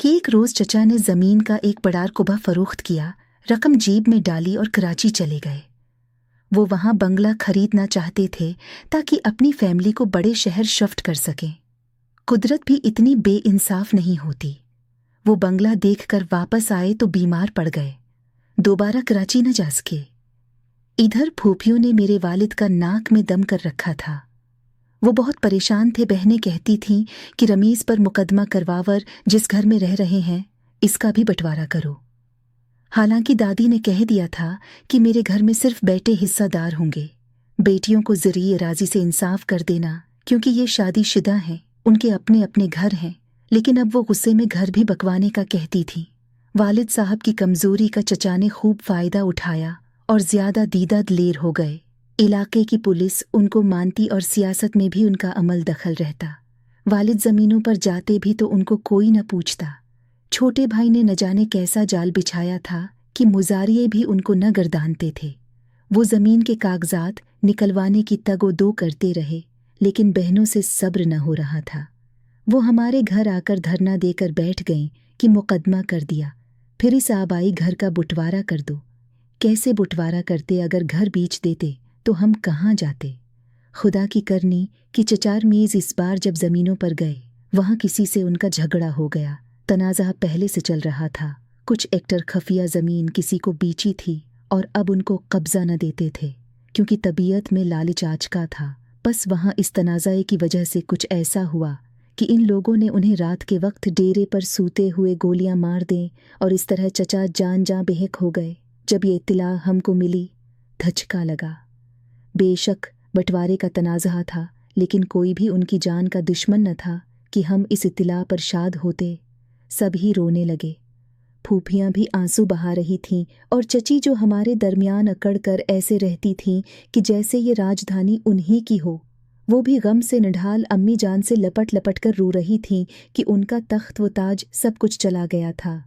कि एक रोज़ चचा ने ज़मीन का एक बड़ा कुबा फरोख्त किया, रकम जेब में डाली और कराची चले गए। वो वहाँ बंगला खरीदना चाहते थे ताकि अपनी फैमिली को बड़े शहर शिफ्ट कर सकें। कुदरत भी इतनी बेइंसाफ नहीं होती। वो बंगला देखकर वापस आए तो बीमार पड़ गए, दोबारा कराची न जा सके। इधर फूफियों ने मेरे वालिद का नाक में दम कर रखा था। वो बहुत परेशान थे। बहनें कहती थीं कि रमीज पर मुकदमा करवावर जिस घर में रह रहे हैं इसका भी बंटवारा करो। हालांकि दादी ने कह दिया था कि मेरे घर में सिर्फ बेटे हिस्सादार होंगे, बेटियों को ज़रिए राजी से इंसाफ कर देना, क्योंकि ये शादीशुदा हैं, उनके अपने अपने घर हैं। लेकिन अब वो गुस्से में घर भी बकवाने का कहती थी। वालिद साहब की कमज़ोरी का चचा ने खूब फ़ायदा उठाया और ज़्यादा दीदा दिलेर हो गए। इलाके की पुलिस उनको मानती और सियासत में भी उनका अमल दखल रहता। वालिद ज़मीनों पर जाते भी तो उनको कोई न पूछता। छोटे भाई ने न जाने कैसा जाल बिछाया था कि मुजारिये भी उनको न गर्दानते थे। वो ज़मीन के कागजात निकलवाने की तगो-दो करते रहे, लेकिन बहनों से सब्र न हो रहा था। वो हमारे घर आकर धरना देकर बैठ गईं कि मुकदमा कर दिया, फिर इस आबाई घर का बंटवारा कर दो। कैसे बंटवारा करते? अगर घर बेच देते तो हम कहाँ जाते? खुदा की करनी कि चचार मीज़ इस बार जब ज़मीनों पर गए, वहाँ किसी से उनका झगड़ा हो गया। तनाज़ा पहले से चल रहा था। कुछ एक्टर खफिया ज़मीन किसी को बेची थी और अब उनको कब्ज़ा न देते थे, क्योंकि तबीयत में लालच आचका था। बस वहाँ इस तनाज़े की वजह से कुछ ऐसा हुआ कि इन लोगों ने उन्हें रात के वक्त डेरे पर सूते हुए गोलियां मार दें और इस तरह चचा जान बेहक हो गए। जब ये इत्तला हमको मिली, धचका लगा। बेशक बंटवारे का तनाज़ा था, लेकिन कोई भी उनकी जान का दुश्मन न था कि हम इस इत्तला पर शाद होते। सब ही रोने लगे। फूफियाँ भी आंसू बहा रही थीं और चची जो हमारे दरमियान अकड़ कर ऐसे रहती थीं कि जैसे ये राजधानी उन्हीं की हो, वो भी गम से निढाल अम्मी जान से लपट लपट कर रो रही थीं कि उनका तख्त व ताज सब कुछ चला गया था।